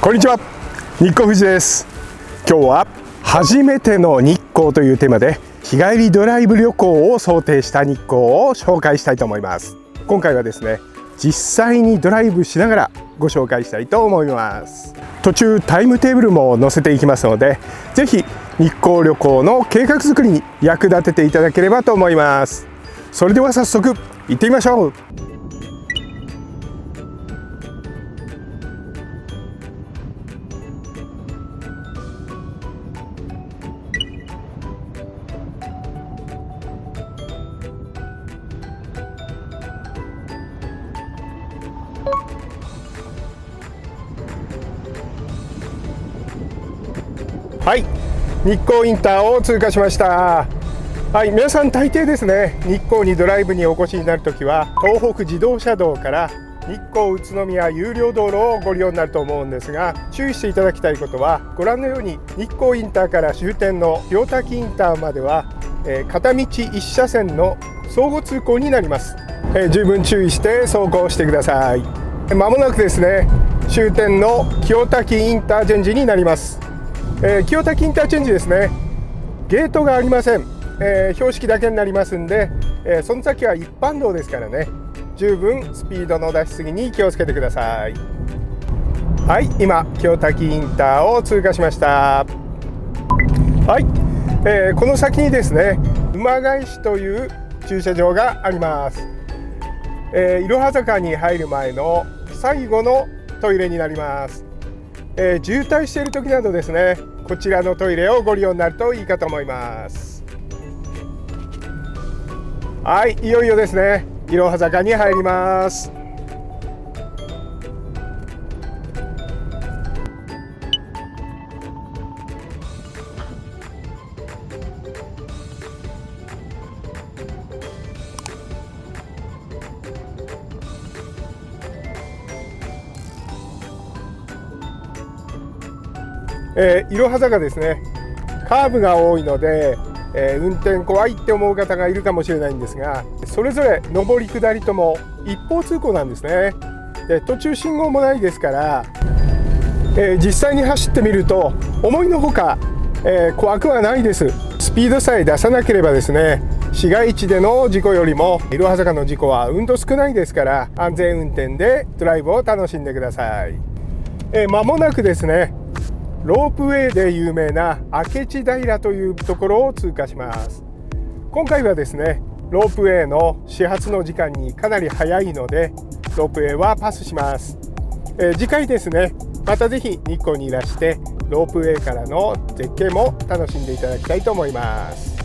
こんにちは、日光富士です。今日は初めての日光というテーマで日帰りドライブ旅行を想定した日光を紹介したいと思います。今回はですね、実際にドライブしながらご紹介したいと思います。途中タイムテーブルも載せていきますので、ぜひ日光旅行の計画作りに役立てていただければと思います。それでは早速行ってみましょう。はい、日光インターを通過しました。はい、皆さん大抵ですね、日光にドライブにお越しになるときは東北自動車道から日光宇都宮有料道路をご利用になると思うんですが、注意していただきたいことはご覧のように日光インターから終点の清滝インターまでは、片道1車線の相互通行になります。十分注意して走行してください。まもなくですね、終点の清滝インターチェンジになります。清滝インターチェンジですね、ゲートがありません。標識だけになりますんで、その先は一般道ですからね、十分スピードの出しすぎに気をつけてください。はい、今清滝インターを通過しました。はい、この先にですね、馬返しという駐車場があります。いろは坂に入る前の最後のトイレになります。渋滞している時などですね、こちらのトイレをご利用になるといいかと思います。はい、いよいよですね、いろは坂に入ります。いろは坂ですね、カーブが多いので、運転怖いって思う方がいるかもしれないんですが、それぞれ上り下りとも一方通行なんですね。途中信号もないですから、実際に走ってみると思いのほか、怖くはないです。スピードさえ出さなければですね、市街地での事故よりもいろは坂の事故はうんと少ないですから、安全運転でドライブを楽しんでください。間もなくですね、ロープウェイで有名な明智平というところを通過します。今回はですね、ロープウェイの始発の時間にかなり早いので、ロープウェイはパスします。次回ですね、またぜひ日光にいらしてロープウェイからの絶景も楽しんでいただきたいと思います。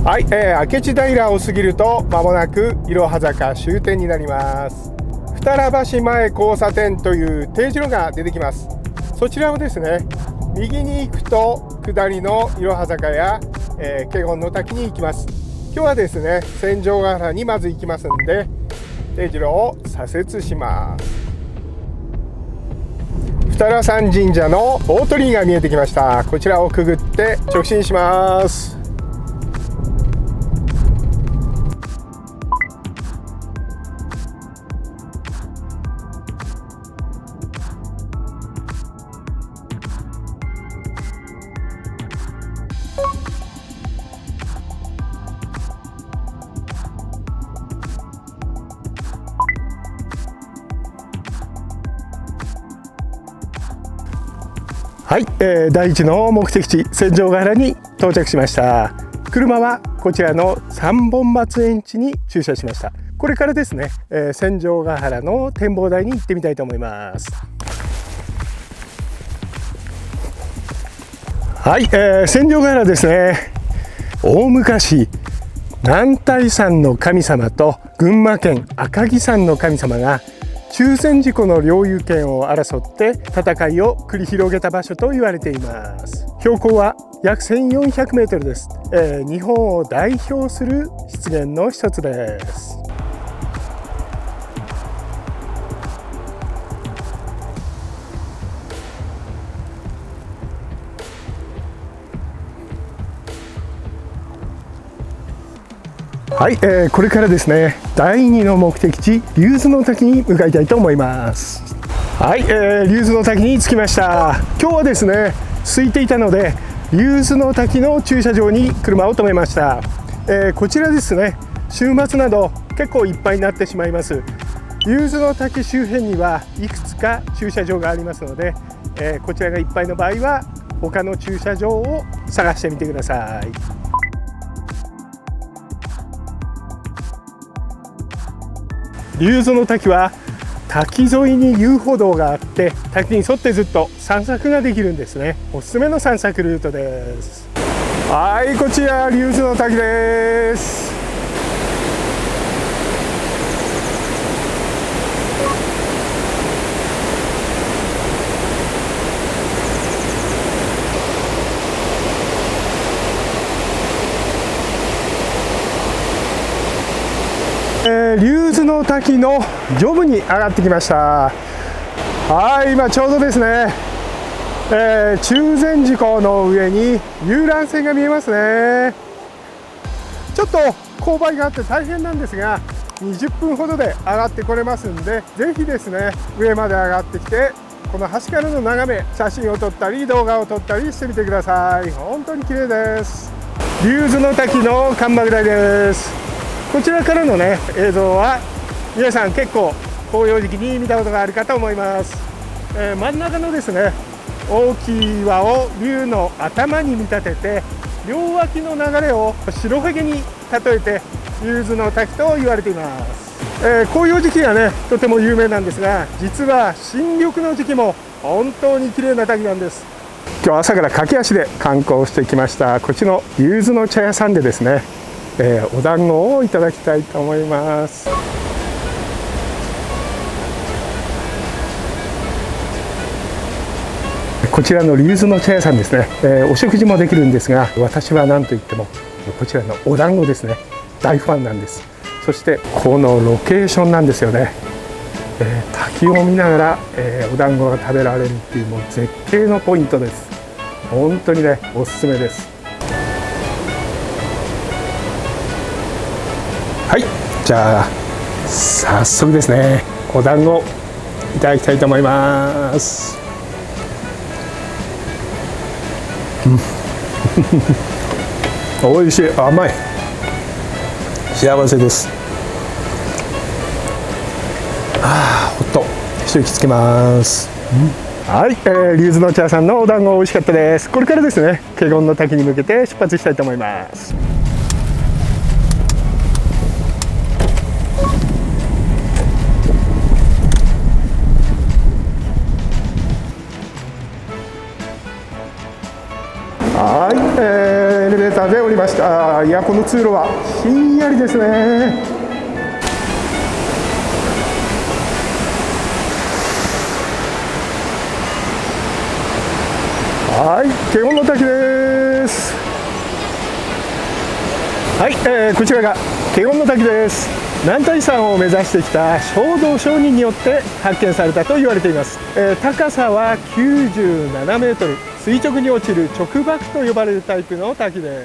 はい、明智平を過ぎると間もなくいろは坂終点になります。二良橋前交差点というT字路が出てきます。そちらをですね、右に行くと下りのいろは坂や、華厳の滝に行きます。今日はですね、千条ヶ原にまず行きますんで、T字路を左折します。二良山神社の大鳥居が見えてきました。こちらをくぐって直進します。はい、第一の目的地千条ヶ原に到着しました。車はこちらの三本松園地に駐車しました。これからですね、千条ヶ原の展望台に行ってみたいと思います。はい、千条ヶ原ですね、大昔男体山の神様と群馬県赤城山の神様が中禅寺湖の領有権を争って戦いを繰り広げた場所と言われています。標高は約1400メートルです。日本を代表する湿原の一つです。はい、これからですね、第2の目的地竜頭の滝に向かいたいと思います。はい、竜頭の滝に着きました。今日はですね、空いていたので竜頭の滝の駐車場に車を止めました。こちらですね、週末など結構いっぱいになってしまいます。竜頭の滝周辺にはいくつか駐車場がありますので、こちらがいっぱいの場合は他の駐車場を探してみてください。竜頭の滝は滝沿いに遊歩道があって、滝に沿ってずっと散策ができるんですね。おすすめの散策ルートです。はい、こちら竜頭の滝です。竜頭の滝の上部に上がってきました。はい、今ちょうどですね、中禅寺湖の上に遊覧船が見えますね。ちょっと勾配があって大変なんですが、20分ほどで上がってこれますんで、ぜひですね、上まで上がってきてこの橋からの眺め、写真を撮ったり動画を撮ったりしてみてください。本当に綺麗です。竜頭の滝の看板台です。こちらからのね、映像は皆さん結構紅葉時期に見たことがあるかと思います。真ん中のですね、大きい岩を竜の頭に見立てて、両脇の流れを白ハゲに例えて竜頭の滝と言われています。紅葉時期がね、とても有名なんですが、実は新緑の時期も本当に綺麗な滝なんです。今日朝から駆け足で観光してきました。こちらの竜頭の茶屋さんでですね、お団子をいただきたいと思います。こちらの竜頭の茶屋さんですね、お食事もできるんですが、私は何といってもこちらのお団子ですね、大ファンなんです。そしてこのロケーションなんですよね。滝を見ながら、お団子が食べられるっていう、もう絶景のポイントです。本当にね、おすすめです。はい、じゃあ早速ですね、お団子いただきたいと思います。美味しい、甘い、幸せです。ほっと一息つけます。はい、竜頭の茶屋さんのお団子美味しかったです。これからですね、華厳の滝に向けて出発したいと思います。はい、エレベーターで降りました。いや、この通路はひんやりですね。はい、華厳の滝です。はい、こちらが華厳の滝です。男体山を目指してきた正道上人によって発見されたと言われています。高さは97メートル、垂直に落ちる直瀑と呼ばれるタイプの滝で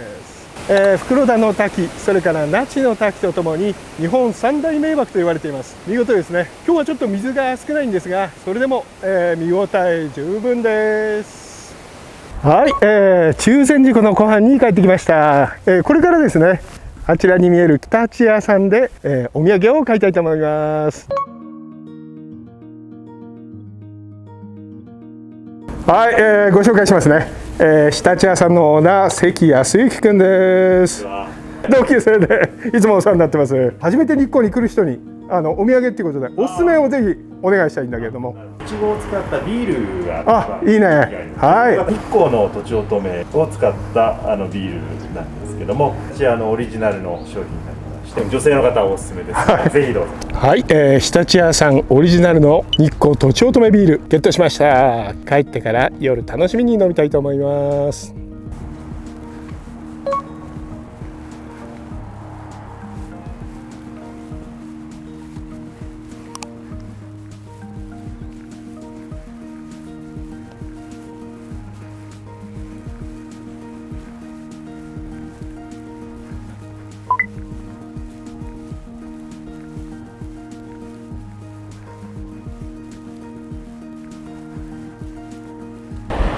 す。袋田の滝、それから那智の滝とともに日本三大名瀑と言われています。見事ですね。今日はちょっと水が少ないんですが、それでも、見応え十分です。はい、中禅寺湖の湖畔に帰ってきました。これからですね、あちらに見える北千屋さんで、お土産を買いたいと思います。はい、ご紹介しますね。北千屋さんのオーナー関康之君です。同級生でいつもお世話になってます。初めて日光に来る人にお土産っていうことでおすすめをぜひお願いしたいんだけれども。いちごを使ったビールがいいね。はい。日光のとちおとめを使ったビールなんですけども、こちらオリジナルの商品になりまして、女性の方はおすすめです。はい、ぜひどうぞ。はい、常陸屋さんオリジナルの日光とちおとめビールゲットしました。帰ってから夜楽しみに飲みたいと思います。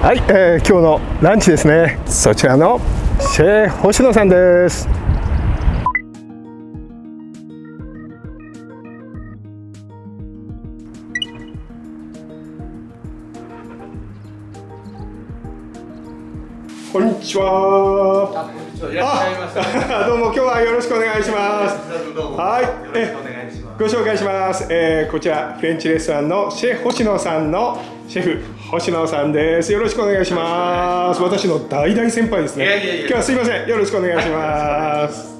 はい、今日のランチですね。そちらのシェフ星野さんです。こんにちは。いらっしゃいませ。どうも今日はよろしくお願いします。はい、よろしくお願いします。ご紹介します。こちらフレンチレストランのシェフ星野さんのシェフ星野さんです。よろしくお願いします。私の大大先輩ですね。今日はすいません。よろしくお願いします。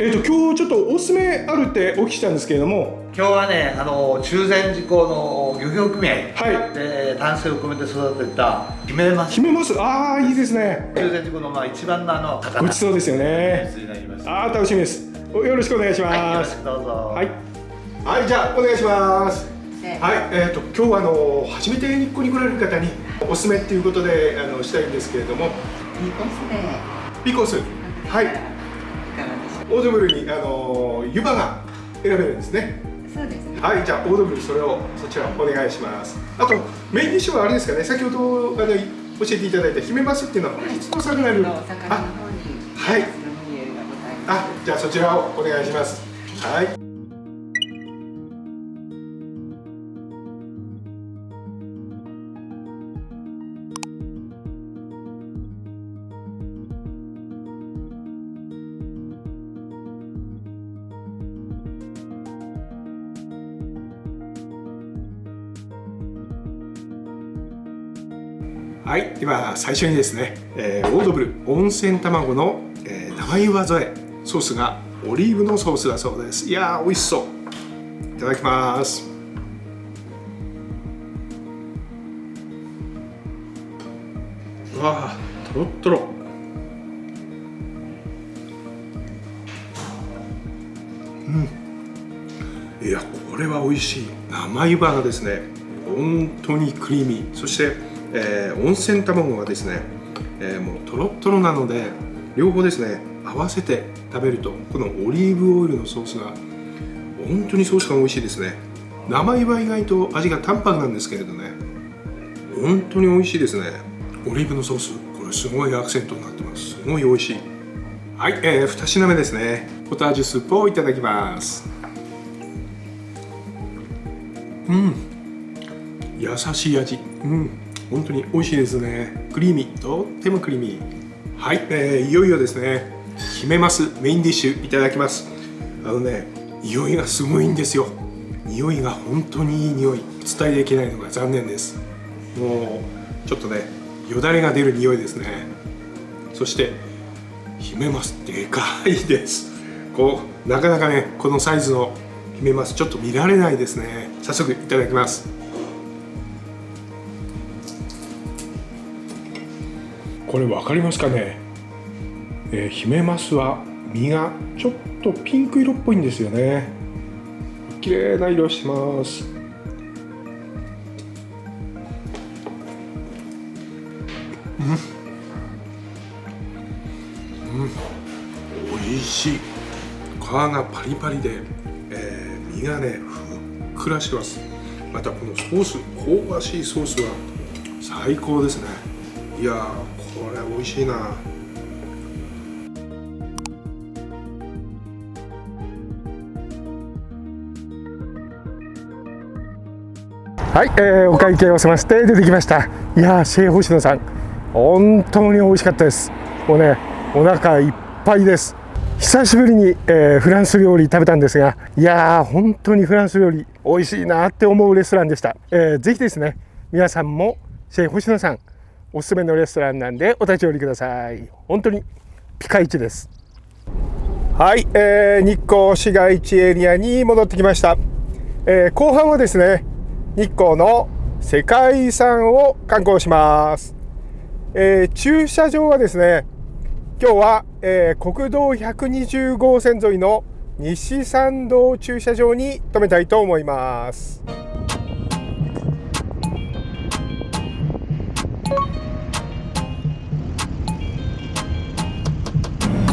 今日ちょっとおすすめあるってお聞きしたんですけれども、今日はね、中禅寺湖の漁業組合はいで丹精を込めて育てたヒメマス。決めます。ああ、いいですね。中禅寺湖の一番の高ごちそうですよね。になります。ああ、楽しみです。よろしくお願いしはい、よます。ろしくどうぞ。はい、はい、じゃあお願いします。はい、今日は初めて日光に来られる方におすすめっていうことでしたいんですけれども、ピコスでピコス、はい、いかがでしょオードブルに湯葉が選べるんですね。う。そうですね。はい、じゃあオードブルそれをそちらお願いします。あとメインディッシュはあれですかね。先ほど教えていただいたヒメマスっていうのは本日の魚になる。お魚の方にはい夏のミエルがございます。あ、じゃあそちらをお願いします。はい。はい、では最初にですね、オードブル温泉卵の、生湯葉添えソースがオリーブのソースだそうです。いやー美味しそう。いただきます。うわー、とろっとろ。いや、これは美味しい。生湯葉がですね、本当にクリーミー。そして温泉卵がですね、もうとろっとろなので両方ですね合わせて食べるとこのオリーブオイルのソースが本当にソースが美味しいですね。生湯葉意外と味が淡白なんですけれどね、本当に美味しいですね。オリーブのソース、これすごいアクセントになってます。すごい美味しい。はい、2品目ですね。ポタージュスープをいただきます。優しい味。本当に美味しいですね。クリーミー、とってもクリーミー。はい、いよいよですね、ヒメマスメインディッシュいただきます。匂いがすごいんですよ。匂いが本当にいい匂い。お伝えできないのが残念です。もうちょっとね、よだれが出る匂いですね。そしてヒメマスでかいです。なかなかね、このサイズのヒメマスちょっと見られないですね。早速いただきます。これ分かりますかね。ヒメマスは身がちょっとピンク色っぽいんですよね。綺麗な色してます。美味しい。皮がパリパリで、身がねふっくらしてます。またこのソース、香ばしいソースは最高ですね。いやー、これ美味しいな。はい、お会計を済ませて出てきました。いやー、シェフ星野さん本当に美味しかったです。もうね、お腹いっぱいです。久しぶりに、フランス料理食べたんですが、いやー本当にフランス料理美味しいなって思うレストランでした。ぜひですね、皆さんもシェフ星野さんおすすめのレストランなんでお立ち寄りください。本当にピカイチです。はい、日光市街地エリアに戻ってきました。後半はですね、日光の世界遺産を観光します。駐車場はですね、今日は、国道120号線沿いの西参道駐車場に停めたいと思います。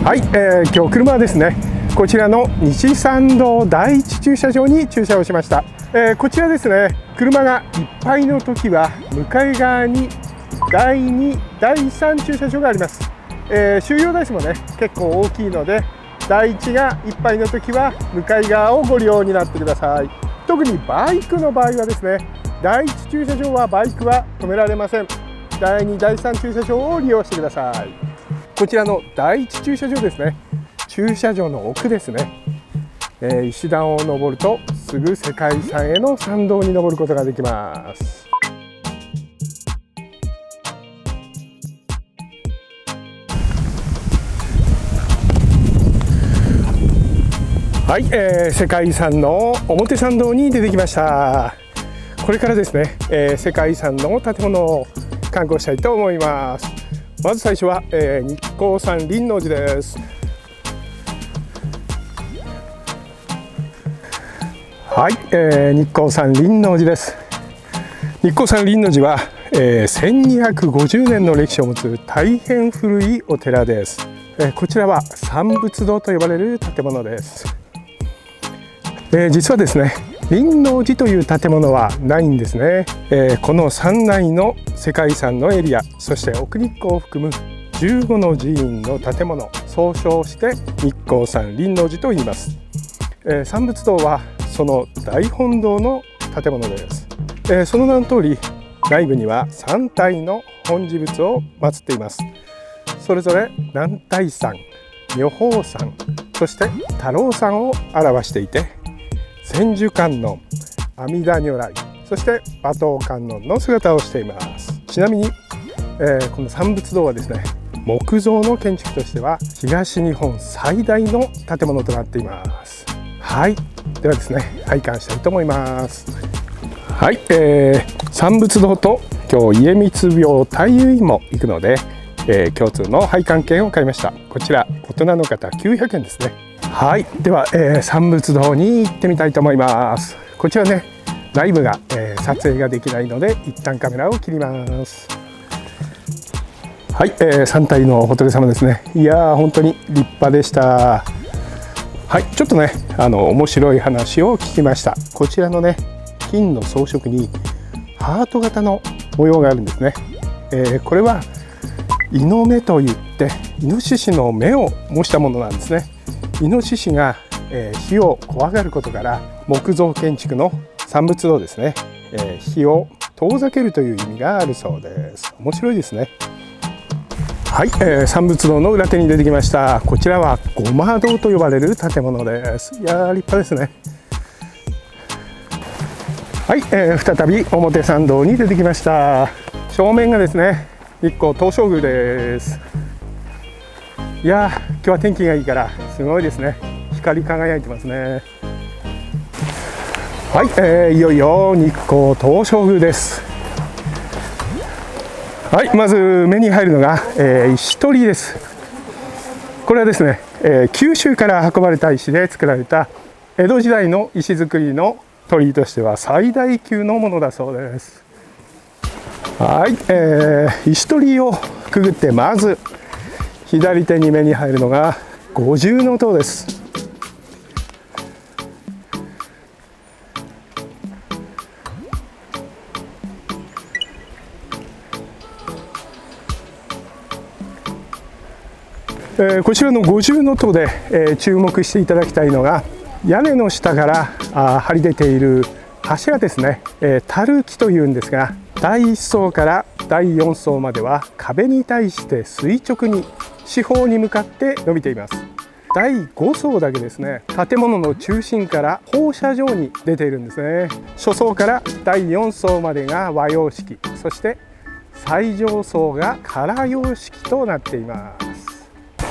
はい、今日車はですね、こちらの西参道第一駐車場に駐車をしました。こちらですね、車がいっぱいの時は向かい側に第2、第3駐車場があります。収容台数もね結構大きいので、第1がいっぱいの時は向かい側をご利用になってください。特にバイクの場合はですね、第1駐車場はバイクは止められません。第2、第3駐車場を利用してください。こちらの第1駐車場ですね、駐車場の奥ですね、石段を登るとすぐ世界遺産への参道に登ることができます。はい、世界遺産の表参道に出てきました。これからですね、世界遺産の建物を観光したいと思います。まず最初は、日光山輪王寺です。はい、日光山輪王寺です。日光山輪王寺は、1250年の歴史を持つ大変古いお寺です。こちらは三仏堂と呼ばれる建物です。実はですね、輪王寺という建物はないんですね。この山内の世界遺産のエリア、そして奥日光を含む15の寺院の建物、総称して日光山輪王寺と言います。三仏堂はその大本堂の建物です。その名の通り、内部には3体の本持仏を祀っています。それぞれ男体山、女宝山、そして太郎山を表していて、千手観音、阿弥陀如来、そして馬頭観音の姿をしています。ちなみに、この三仏堂はですね、木造の建築としては東日本最大の建物となっています。はい、ではですね、拝観したいと思います。はい、三仏堂と今日家光廟太夫院も行くので、共通の拝観券を買いました。こちら大人の方900円ですね。はい、では、三仏堂に行ってみたいと思います。こちらね、ライブが、撮影ができないので一旦カメラを切ります。はい、3体の仏様ですね。いやー、本当に立派でした。はい、ちょっとね、面白い話を聞きました。こちらのね、金の装飾にハート型の模様があるんですね。これはイノ目といってイノシシの目を模したものなんですね。イノシシが、火を怖がることから木造建築の三仏堂ですね、火を遠ざけるという意味があるそうです。面白いですね。はい、三仏堂の裏手に出てきました。こちらはごま堂と呼ばれる建物です。いやー、立派ですね。はい、再び表参道に出てきました。正面がですね、日光東照宮です。いやー、今日は天気がいいからすごいですね。光り輝いてますね。はい、いよいよ日光東照宮です。はい、まず目に入るのが、石鳥居です。これはですね、九州から運ばれた石で作られた江戸時代の石造りの鳥居としては最大級のものだそうです。はい、石鳥居をくぐってまず左手に目に入るのが五重塔です。こちらの五重塔で、注目していただきたいのが、屋根の下から張り出ている柱ですね。垂木というんですが、第1層から第4層までは壁に対して垂直に四方に向かって伸びています。第5層だけですね、建物の中心から放射状に出ているんですね。初層から第4層までが和様式、そして最上層が唐様式となっています。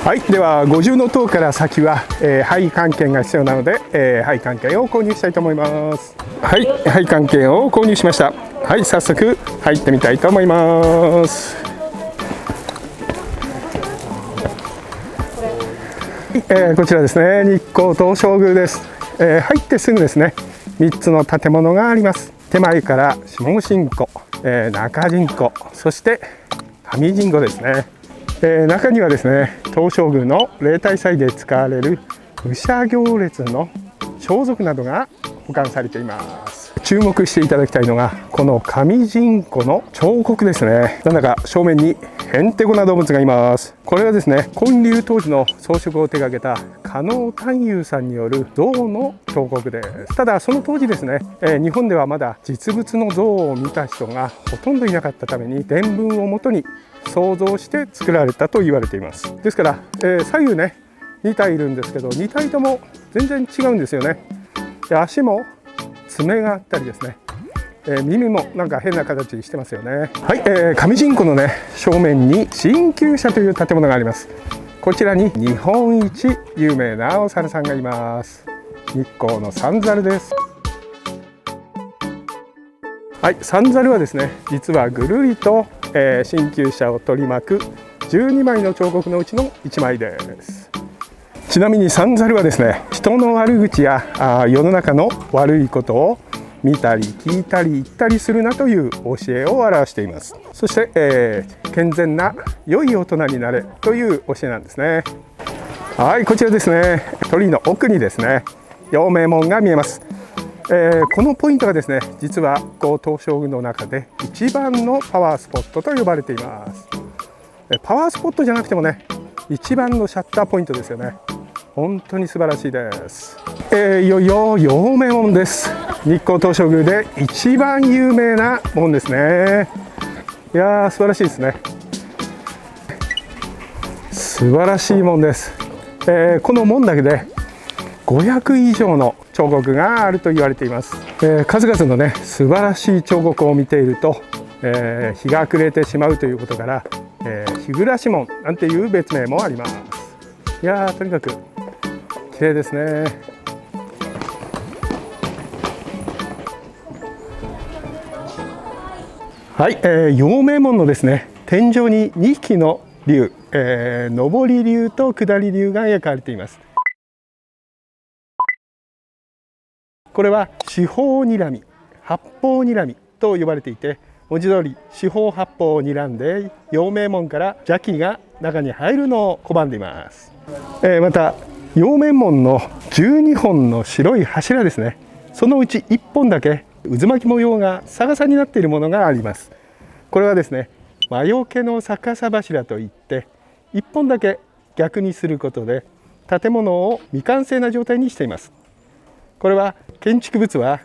はい、では五重塔から先は、拝観券が必要なので、拝観券を購入したいと思います。はい、拝観券を購入しました。はい、早速入ってみたいと思います。こちらですね、日光東照宮です。入ってすぐですね、3つの建物があります。手前から下神庫、中神庫、そして上神庫ですね。中にはですね、東照宮の例大祭で使われる武者行列の装束などが保管されています。注目していただきたいのがこの上人湖の彫刻ですね。なんだか正面にへんてこな動物がいます。これはですね、建立当時の装飾を手掛けた加納探幽さんによる像の彫刻です。ただその当時ですね、日本ではまだ実物の像を見た人がほとんどいなかったために、伝聞をもとに想像して作られたと言われています。ですから、左右ね2体いるんですけど、2体とも全然違うんですよね。で、足も爪があったりですね、耳もなんか変な形してますよね。はい、上人湖のね正面に鍼灸社という建物があります。こちらに日本一有名なお猿さんがいます。日光の三猿です。はい、三猿はですね、実はぐるりと鍼灸社を取り巻く12枚の彫刻のうちの1枚です。ちなみに三猿はですね、人の悪口や世の中の悪いことを見たり聞いたり言ったりするなという教えを表しています。そして、健全な良い大人になれという教えなんですね。はい、こちらですね、鳥居の奥にですね、陽明門が見えます。このポイントがですね、実は東照宮の中で一番のパワースポットと呼ばれています。パワースポットじゃなくてもね、一番のシャッターポイントですよね。本当に素晴らしいです。いよいよ陽明門です。日光東照宮で一番有名な門ですね。いやー、素晴らしいですね。素晴らしい門です。この門だけで500以上の彫刻があると言われています。数々のね素晴らしい彫刻を見ていると、日が暮れてしまうということから、日暮門なんていう別名もあります。いやー、とにかく綺麗ですね。はい、陽明門のですね、天井に2匹の竜、上り竜と下り竜が描かれています。これは四方睨み、八方睨みと呼ばれていて、文字通り四方八方を睨んで陽明門から邪気が中に入るのを拒んでいます。また陽明門の12本の白い柱ですね、そのうち1本だけ渦巻き模様が逆さになっているものがあります。これはですね、魔除けの逆さ柱といって、1本だけ逆にすることで建物を未完成な状態にしています。これは建築物は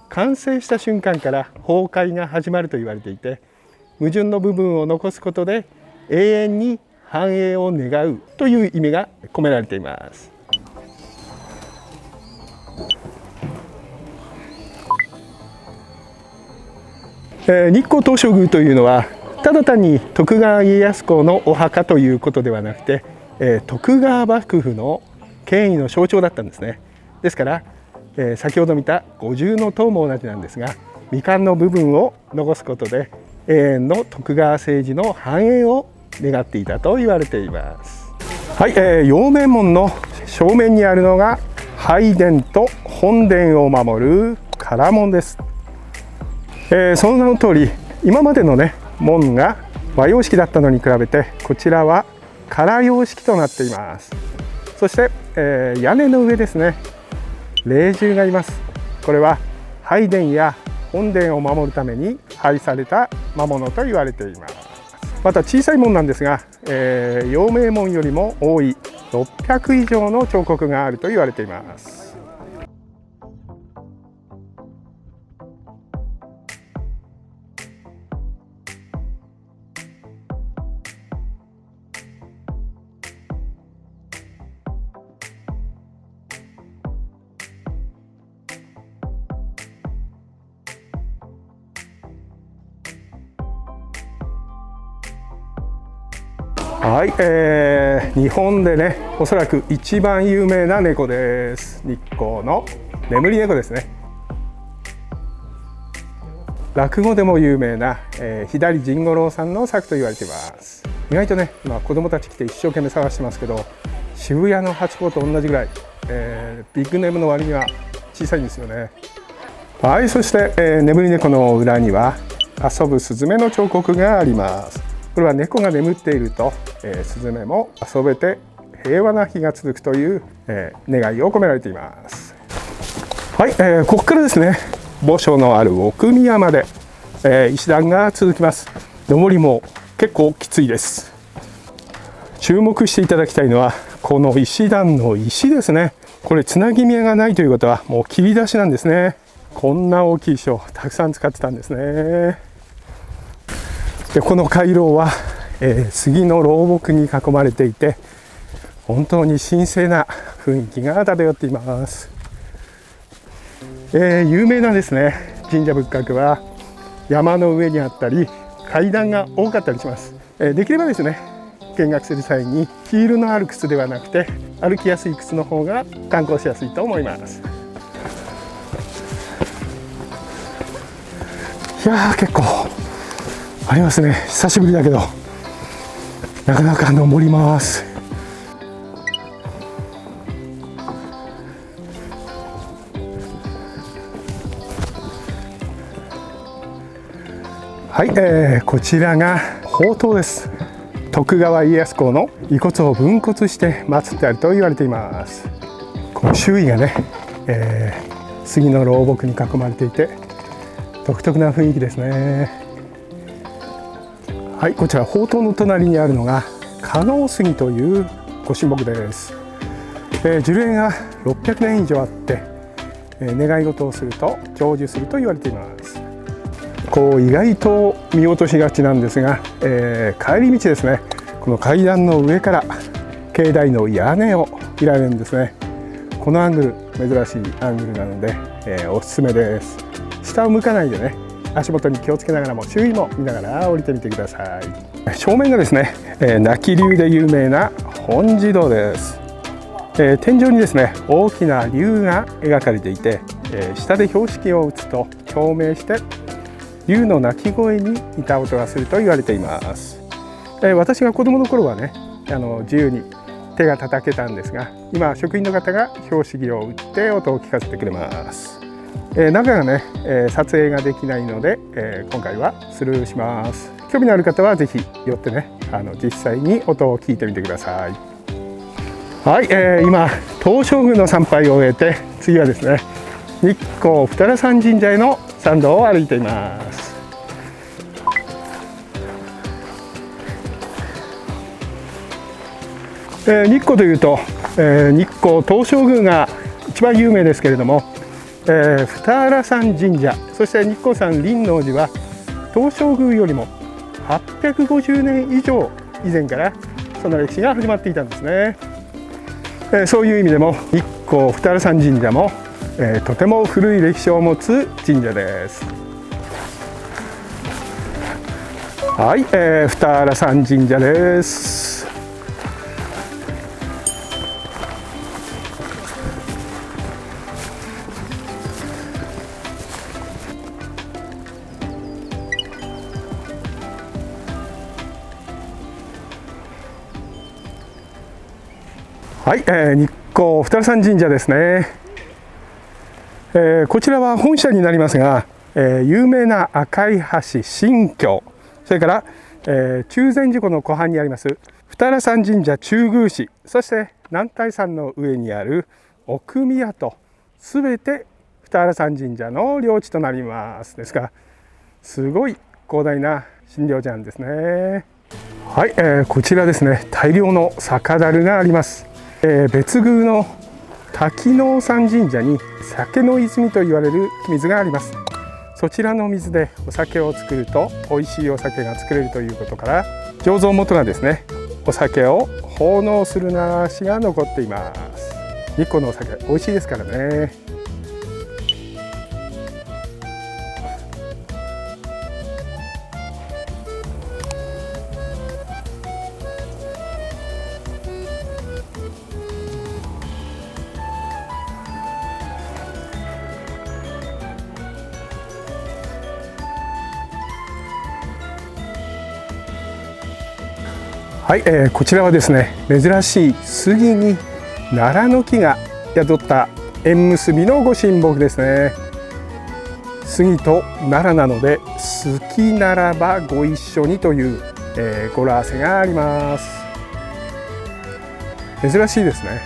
完成した瞬間から崩壊が始まると言われていて、矛盾の部分を残すことで永遠に繁栄を願うという意味が込められています。日光東照宮というのはただ単に徳川家康公のお墓ということではなくて、徳川幕府の権威の象徴だったんですね。ですから、先ほど見た五重塔も同じなんですが、未完の部分を残すことで永遠の徳川政治の繁栄を願っていたと言われています。はい、陽明門の正面にあるのが拝殿と本殿を守る唐門です。その名の通り、今までのね門が和様式だったのに比べて、こちらは唐様式となっています。そして、屋根の上ですね、霊獣がいます。これは拝殿や本殿を守るために配された魔物と言われています。また小さい門なんですが、陽明門よりも多い600以上の彫刻があると言われています。はい、日本でねおそらく一番有名な猫です。日光の眠り猫ですね。落語でも有名な、左甚五郎さんの作と言われています。意外とね今子供たち来て一生懸命探してますけど、渋谷のハチ公と同じぐらい、ビッグネームの割には小さいんですよね。はい、そして、眠り猫の裏には遊ぶスズメの彫刻があります。これは猫が眠っていると、スズメも遊べて平和な日が続くという、願いを込められています。はい、ここからですね、墓所のある奥宮まで、石段が続きます。上りも結構きついです。注目していただきたいのはこの石段の石ですね。これつなぎ目がないということはもう切り出しなんですね。こんな大きい石をたくさん使ってたんですね。でこの回廊は、杉の老木に囲まれていて本当に神聖な雰囲気が漂っています。有名なですね神社仏閣は山の上にあったり階段が多かったりします。できればですね見学する際にヒールのある靴ではなくて歩きやすい靴の方が観光しやすいと思います。いやー結構ありますね。久しぶりだけどなかなか登ります。はい、こちらが宝塔です。徳川家康公の遺骨を分骨して祀ってあると言われています。この周囲がね、杉の老木に囲まれていて独特な雰囲気ですね。はい、こちら宝塔の隣にあるのが加納杉というご神木です。樹齢が600年以上あって、願い事をすると成就すると言われています。こう意外と見落としがちなんですが、帰り道ですね、この階段の上から境内の屋根を見られるんですね。このアングル珍しいアングルなので、おすすめです。下を向かないでね、足元に気をつけながらも周囲も見ながら降りてみてください。正面がですね、亡き龍で有名な本地堂です。天井にですね大きな龍が描かれていて、下で標識を打つと共鳴して龍の鳴き声に似た音がすると言われています。私が子供の頃はね自由に手が叩けたんですが、今職員の方が標識を打って音を聞かせてくれます。中がね、撮影ができないので、今回はスルーします。興味のある方はぜひ寄ってね実際に音を聞いてみてください。はい、今東照宮の参拝を終えて次はですね日光二荒山神社への参道を歩いています。日光というと、日光東照宮が一番有名ですけれども、二荒山神社そして日光山輪王寺は東照宮よりも850年以上以前からその歴史が始まっていたんですね。そういう意味でも日光二荒山神社も、とても古い歴史を持つ神社です。はい、二荒山神社です。はい、日光二荒山神社ですね。こちらは本社になりますが、有名な赤い橋神橋、それから、中禅寺湖の湖畔にあります二荒山神社中宮祠、そして男体山の上にある奥宮とすべて二荒山神社の領地となります。ですからすごい広大な神領地なんですね。はい、こちらですね大量の酒樽があります。別宮の滝能山神社に酒の泉と言われる水があります。そちらの水でお酒を作ると美味しいお酒が作れるということから、醸造元がですねお酒を奉納する習わしが残っています。日光のお酒美味しいですからね。はい、こちらはですね珍しい杉に奈良の木が宿った縁結びのご神木ですね。杉と奈良なので好きならばご一緒にというゴラーセがあります。珍しいですね。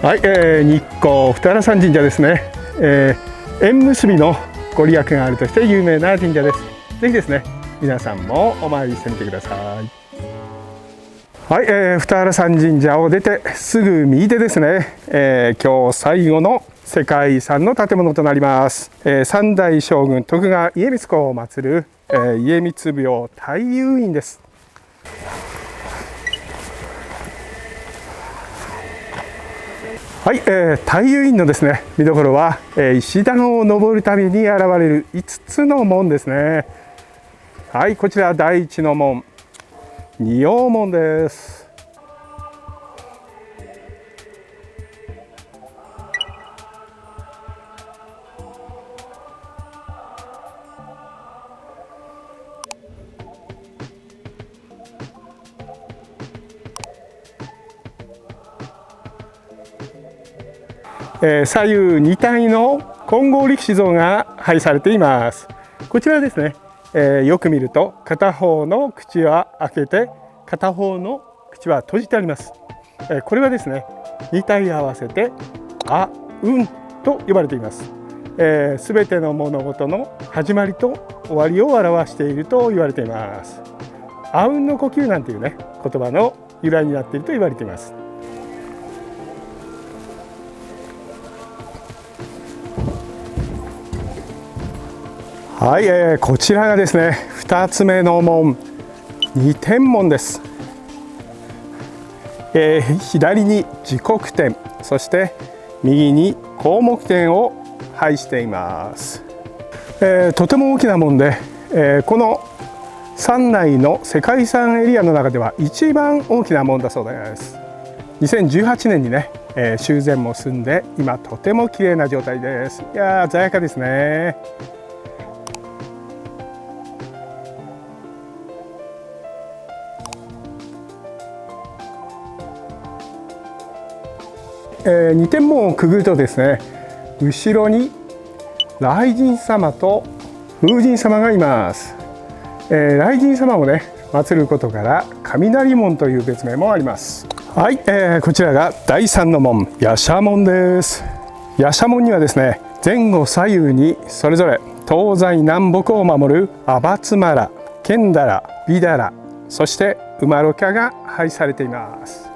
はい、日光二荒山神社ですね。縁結びのご利益があるとして有名な神社です。ぜひですね、皆さんもお参りしてみてください。はい、二荒山神社を出てすぐ右手ですね、今日最後の世界遺産の建物となります。三代将軍徳川家光公を祀る、家光廟太夫院です。はい、太夫院のですね見どころは、石段を登るために現れる5つの門ですね。はい、こちら第一の門、仁王門です。左右2体の金剛力士像が配されています。こちらですね、よく見ると片方の口は開けて片方の口は閉じてあります。これはですね2体合わせて阿吽と呼ばれています。すべての物事の始まりと終わりを表していると言われています。阿吽の呼吸なんていうね言葉の由来になっていると言われています。はい、こちらがですね2つ目の門、二天門です。左に時刻天、そして右に項目天を配しています。とても大きな門で、この山内の世界遺産エリアの中では一番大きな門だそうです。2018年にね、修繕も済んで今とても綺麗な状態です。いやー鮮やかですね。二天門をくぐるとですね後ろに雷神様と風神様がいます。雷神様をね祀ることから雷門という別名もあります。はい、こちらが第3の門、夜叉門です。夜叉門にはですね前後左右にそれぞれ東西南北を守るアバツマラ、ケンダラ、ビダラ、そしてウマロキャが配されています。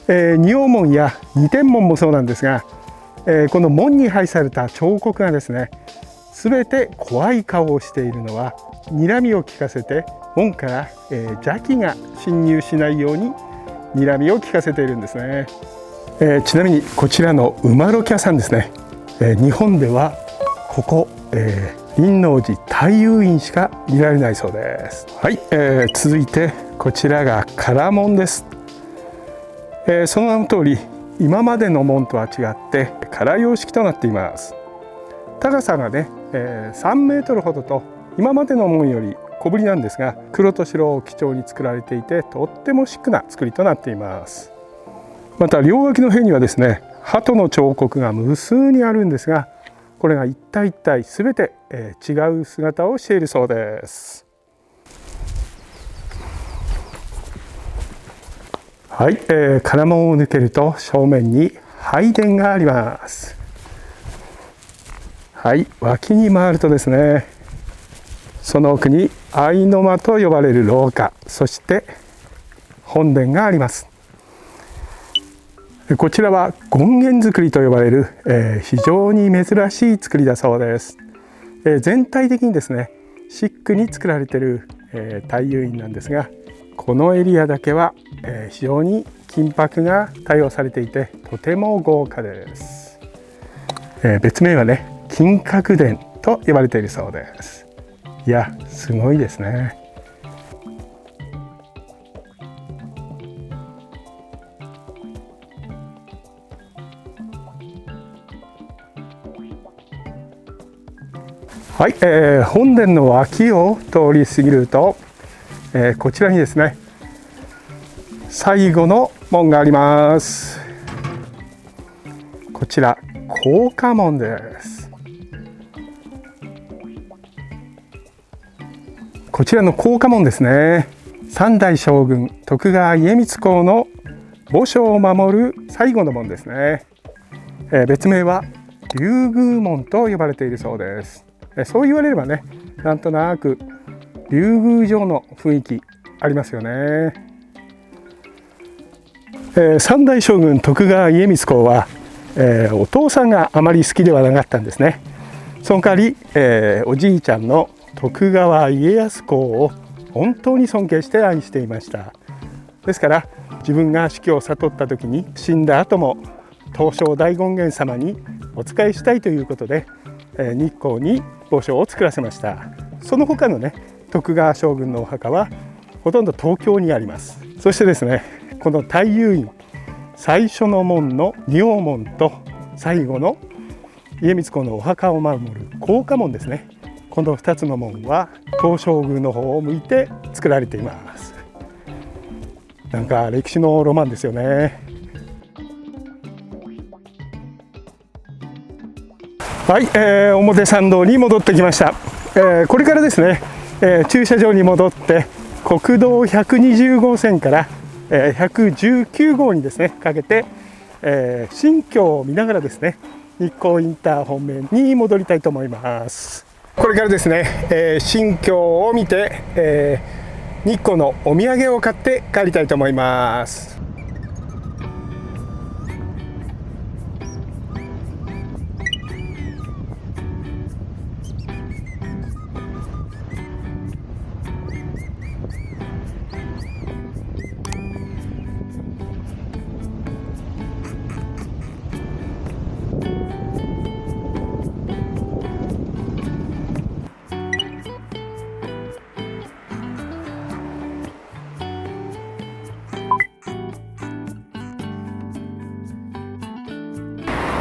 仁王門や二天門もそうなんですが、この門に配された彫刻がですね全て怖い顔をしているのは睨みを利かせて門から、邪気が侵入しないように睨みを利かせているんですね。ちなみにこちらのウマロキャさんですね、日本ではここ、輪王寺太夫院しか見られないそうです。はい、続いてこちらが唐門です。その名の通り今までの門とは違って唐様式となっています。高さがね、3メートルほどと今までの門より小ぶりなんですが、黒と白を基調に作られていてとってもシックな作りとなっています。また両脇の辺にはですね鳩の彫刻が無数にあるんですが、これが一体一体全て、違う姿をしているそうです。はい、唐門を抜けると正面に拝殿があります。はい、脇に回るとですねその奥に相の間と呼ばれる廊下、そして本殿があります。こちらは権現造りと呼ばれる、非常に珍しい造りだそうです。全体的にですねシックに作られている、太夫院なんですが、このエリアだけは、非常に金箔が多用されていてとても豪華です。別名はね金閣殿と呼ばれているそうです。いやすごいですね。はい、本殿の脇を通り過ぎると、こちらにですね、最後の門があります。こちら高架門です。こちらの高架門ですね、三代将軍徳川家光公の墓所を守る最後の門ですね。別名は竜宮門と呼ばれているそうです。そう言われればね、なんとなく竜宮城の雰囲気ありますよね。三代将軍徳川家光公は、お父さんがあまり好きではなかったんですね。その代わり、おじいちゃんの徳川家康公を本当に尊敬して愛していました。ですから自分が死去を悟った時に、死んだ後も東照大権現様にお仕えしたいということで、日光に墓所を作らせました。その他のね、徳川将軍のお墓はほとんど東京にあります。そしてですね、この太夫院、最初の門の仁王門と最後の家光公のお墓を守る高架門ですね、この2つの門は東照宮の方を向いて作られています。なんか歴史のロマンですよね。はい、表参道に戻ってきました。これからですね、駐車場に戻って国道120号線から119号にですねかけて、新京を見ながらですね、日光インター方面に戻りたいと思います。これからですね、新京を見て、日光のお土産を買って帰りたいと思います。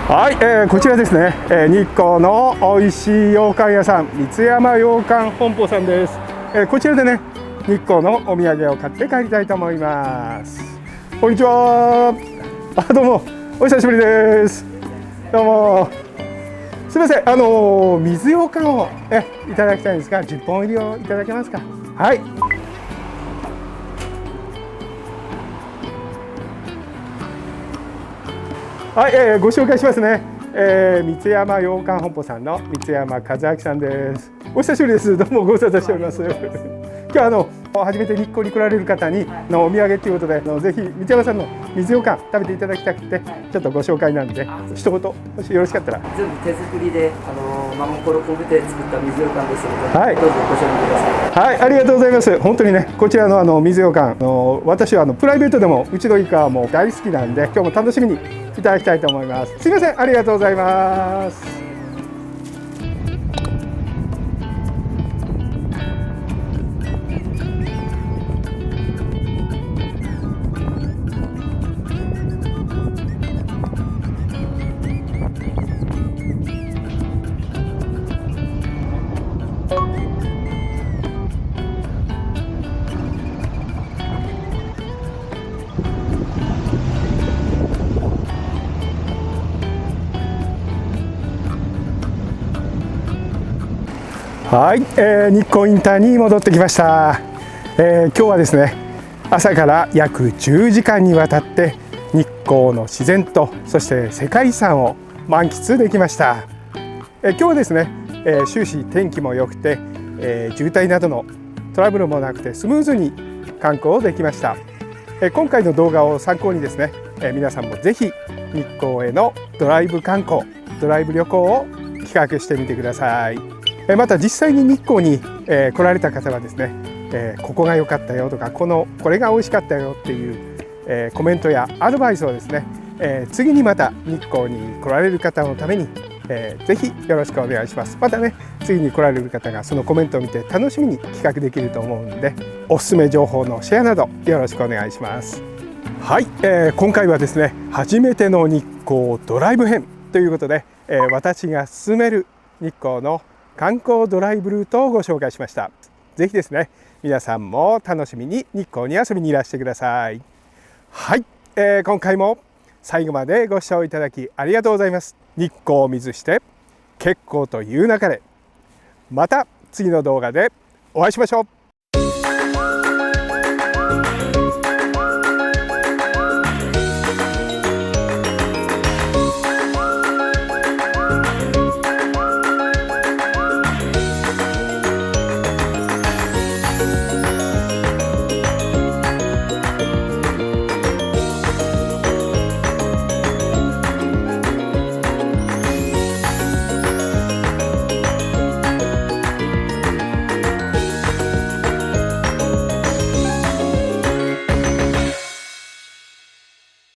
はい、こちらですね、日光の美味しい羊羹屋さん、三山羊羹本舗さんです。こちらでね、日光のお土産を買って帰りたいと思います。こんにちは。どうもお久しぶりです。どうもすみません、水羊羹をいただきたいんですが、10本入りをいただけますか。はい。はい、ご紹介しますね。三山羊羹本舗さんの三山和明さんです。お久しぶりです。どうもご無沙汰しております。今日初めて日光に来られる方にのお土産ということで、ぜひ三山さんの水羊羹食べていただきたくて、ちょっとご紹介なんで一言もしよろしかったら。全部手作りで真心込めて作った水羊羹ですので、はい、どうぞご賞味ください。はい、ありがとうございます。本当にね、こちらの水羊羹、私はプライベートでも内戸イカはもう大好きなんで、今日も楽しみにいただきたいと思います。すみません、ありがとうございます。はい、日光インターに戻ってきました。今日はですね、朝から約10時間にわたって日光の自然と、そして世界遺産を満喫できました。今日はですね、終始天気も良くて、渋滞などのトラブルもなくてスムーズに観光できました。今回の動画を参考にですね、皆さんもぜひ日光へのドライブ観光、ドライブ旅行を企画してみてください。また実際に日光に来られた方はですね、ここが良かったよとか、これが美味しかったよっていうコメントやアドバイスをですね、次にまた日光に来られる方のためにぜひよろしくお願いします。またね、次に来られる方がそのコメントを見て楽しみに企画できると思うんで、おすすめ情報のシェアなどよろしくお願いします。はい、今回はですね、初めての日光ドライブ編ということで、私が勧める日光の観光ドライブルートをご紹介しました。ぜひですね、皆さんも楽しみに日光に遊びにいらしてください。はい、今回も最後までご視聴いただきありがとうございます。日光を見ずして結構という中で、また次の動画でお会いしましょう。